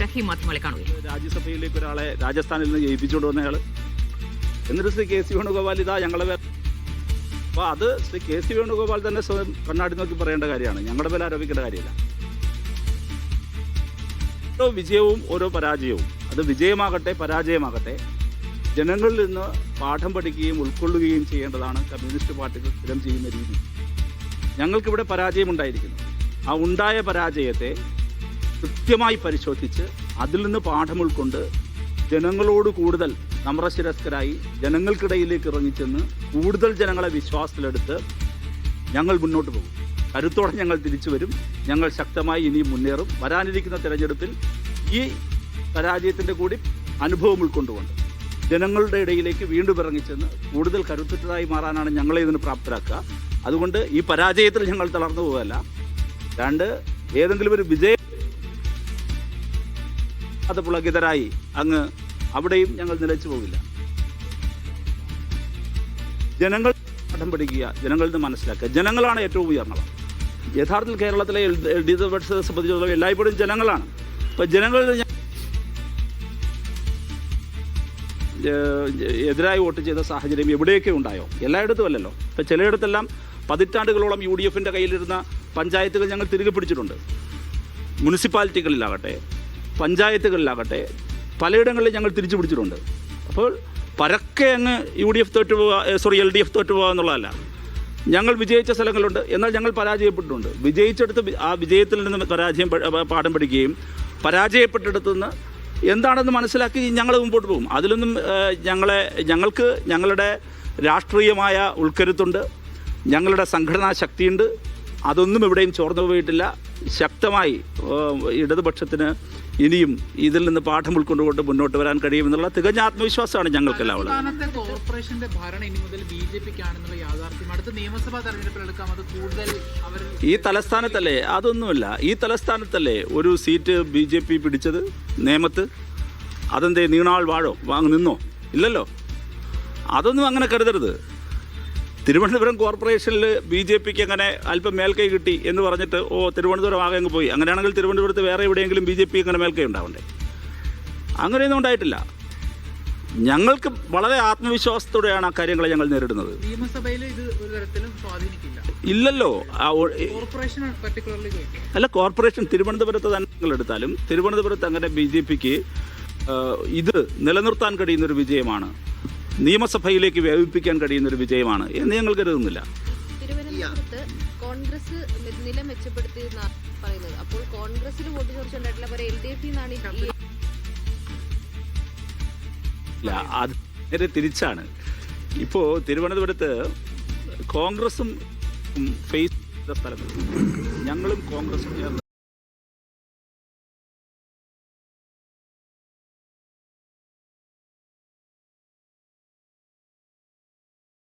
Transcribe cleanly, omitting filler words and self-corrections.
റഹീം മാധ്യമങ്ങളെ കാണുകയും രാജ്യസഭയിലേക്ക് ഒരാളെ രാജസ്ഥാനിൽ നിന്ന് ജയിപ്പിച്ചുകൊണ്ട് വന്നയാൾ എന്നിട്ട് ശ്രീ കെ സി വേണുഗോപാൽ ഇതാ ഞങ്ങളെ അപ്പോൾ അത് ശ്രീ കെ സി വേണുഗോപാൽ തന്നെ സ്വയം കണ്ണാടി നോക്കി പറയേണ്ട കാര്യമാണ്, ഞങ്ങളുടെ പേര് ആരോപിക്കേണ്ട കാര്യമില്ല. ഓരോ വിജയവും ഓരോ പരാജയവും, അത് വിജയമാകട്ടെ പരാജയമാകട്ടെ, ജനങ്ങളിൽ നിന്ന് പാഠം പഠിക്കുകയും ഉൾക്കൊള്ളുകയും ചെയ്യേണ്ടതാണ് കമ്മ്യൂണിസ്റ്റ് പാർട്ടികൾ സ്ഥിരം ചെയ്യുന്ന രീതി. ഞങ്ങൾക്കിവിടെ പരാജയമുണ്ടായിരിക്കുന്നു. ആ ഉണ്ടായ പരാജയത്തെ കൃത്യമായി പരിശോധിച്ച് അതിൽ നിന്ന് പാഠം ഉൾക്കൊണ്ട് ജനങ്ങളോട് കൂടുതൽ നമ്രശിരസ്കരായി ജനങ്ങൾക്കിടയിലേക്ക് ഇറങ്ങിച്ചെന്ന് കൂടുതൽ ജനങ്ങളെ വിശ്വാസത്തിലെടുത്ത് ഞങ്ങൾ മുന്നോട്ട് പോകും. കരുത്തോടെ ഞങ്ങൾ തിരിച്ചു വരും. ഞങ്ങൾ ശക്തമായി ഇനിയും മുന്നേറും. വരാനിരിക്കുന്ന തെരഞ്ഞെടുപ്പിൽ ഈ പരാജയത്തിൻ്റെ കൂടി അനുഭവം ഉൾക്കൊണ്ടുകൊണ്ട് ജനങ്ങളുടെ ഇടയിലേക്ക് വീണ്ടും ഇറങ്ങിച്ചെന്ന് കൂടുതൽ കരുത്തുറ്റതായി മാറാനാണ് ഞങ്ങളെ ഇതിന് പ്രാപ്തരാക്കുക. അതുകൊണ്ട് ഈ പരാജയത്തിൽ ഞങ്ങൾ തളർന്നു പോകല്ല. രണ്ട്, ഏതെങ്കിലും ഒരു വിജയ അത് പുളകിതരായി അങ്ങ് അവിടെയും ഞങ്ങൾ നിലച്ചു പോകില്ല. ജനങ്ങൾ പാഠം പഠിക്കുക, ജനങ്ങളിൽ നിന്ന് മനസ്സിലാക്കുക. ജനങ്ങളാണ് ഏറ്റവും ഉയർന്നത്. യഥാർത്ഥത്തിൽ കേരളത്തിലെ LDF സംബന്ധിച്ചിടത്തോളം എല്ലായ്പ്പോഴും ജനങ്ങളാണ്. ഇപ്പം ജനങ്ങളിൽ എതിരായി വോട്ട് ചെയ്ത സാഹചര്യം എവിടെയൊക്കെ ഉണ്ടായോ? എല്ലായിടത്തും അല്ലല്ലോ. ഇപ്പം ചിലയിടത്തെല്ലാം പതിറ്റാണ്ടുകളോളം UDFൻ്റെ കയ്യിലിരുന്ന പഞ്ചായത്തുകൾ ഞങ്ങൾ തിരികെ പിടിച്ചിട്ടുണ്ട്. മുനിസിപ്പാലിറ്റികളിലാകട്ടെ പഞ്ചായത്തുകളിലാകട്ടെ പലയിടങ്ങളിൽ ഞങ്ങൾ തിരിച്ചു പിടിച്ചിട്ടുണ്ട്. അപ്പോൾ പരക്കെ അങ്ങ് LDF തോറ്റു പോകുക എന്നുള്ളതല്ല. ഞങ്ങൾ വിജയിച്ച സ്ഥലങ്ങളുണ്ട്, എന്നാൽ ഞങ്ങൾ പരാജയപ്പെട്ടിട്ടുണ്ട്. വിജയിച്ചെടുത്ത് ആ വിജയത്തിൽ നിന്ന് പാഠം പഠിക്കുകയും പരാജയപ്പെട്ടിടത്തു നിന്ന് എന്താണെന്ന് മനസ്സിലാക്കി ഞങ്ങൾ മുമ്പോട്ട് പോകും. അതിലൊന്നും ഞങ്ങൾക്ക് ഞങ്ങളുടെ രാഷ്ട്രീയമായ ഉൾക്കരുത്തുണ്ട്, ഞങ്ങളുടെ സംഘടനാ ശക്തിയുണ്ട്. അതൊന്നും എവിടെയും ചോർന്നു പോയിട്ടില്ല. ശക്തമായി ഇടതുപക്ഷത്തിന് ഇനിയും ഇതിൽ നിന്ന് പാഠം ഉൾക്കൊണ്ടുകൊണ്ട് മുന്നോട്ട് വരാൻ കഴിയുമെന്നുള്ള തികഞ്ഞ ആത്മവിശ്വാസമാണ് ഞങ്ങൾക്കെല്ലാം ഉള്ളത്. കോർപ്പറേഷന്റെ ഭരണം ഇനി മുതൽ BJPക്കാണെന്നുള്ള യാഥാർത്ഥ്യം അടുത്ത നിയമസഭാ തെരഞ്ഞെടുപ്പിലെടുക്കാം. അത് കൂടുതൽ ഈ തലസ്ഥാനത്തല്ലേ? അതൊന്നുമില്ല. ഈ തലസ്ഥാനത്തല്ലേ ഒരു സീറ്റ് BJP പിടിച്ചത് നേമത്ത്? അതെന്തേ നീണാൾ വാഴോ നിന്നോ? ഇല്ലല്ലോ. അതൊന്നും അങ്ങനെ കരുതരുത്. തിരുവനന്തപുരം കോർപ്പറേഷനിൽ BJPക്ക് അങ്ങനെ അല്പം മേൽക്കൈ കിട്ടി എന്ന് പറഞ്ഞിട്ട് തിരുവനന്തപുരം ആകെ അങ്ങ് പോയി. അങ്ങനെയാണെങ്കിൽ തിരുവനന്തപുരത്ത് വേറെ എവിടെയെങ്കിലും BJP അങ്ങനെ മേൽക്കൈ ഉണ്ടാവണ്ടേ? അങ്ങനെയൊന്നും ഉണ്ടായിട്ടില്ല. ഞങ്ങൾക്ക് വളരെ ആത്മവിശ്വാസത്തോടെയാണ് ആ കാര്യങ്ങളെ ഞങ്ങൾ നേരിടുന്നത്. നിയമസഭയിൽ ഇത് ഒരു തരത്തിലും സ്വാധീനിക്കില്ല. ഇല്ലല്ലോ. അല്ല, കോർപ്പറേഷൻ തിരുവനന്തപുരത്ത് തന്നെ നിങ്ങൾ എടുത്താലും തിരുവനന്തപുരത്ത് അങ്ങനെ BJPക്ക് ഇത് നിലനിർത്താൻ കഴിയുന്നൊരു വിജയമാണ്, നിയമസഭയിലേക്ക് വ്യാപിപ്പിക്കാൻ കഴിയുന്നൊരു വിജയമാണ് എന്ന് ഞങ്ങൾ കരുതുന്നില്ല. തിരുവനന്തപുരത്ത് കോൺഗ്രസ് നില മെച്ചപ്പെടുത്തി പറയുന്നത്. അപ്പോൾ കോൺഗ്രസിൽ വോട്ട് ചോർച്ചയുണ്ടായിട്ടില്ല, LDF ഇല്ല, അത് നേരെ തിരിച്ചാണ്. ഇപ്പോൾ തിരുവനന്തപുരത്ത് കോൺഗ്രസും ഫേസ് ചെയ്ത സ്ഥലങ്ങളിൽ ഞങ്ങളും കോൺഗ്രസും ചേർന്ന്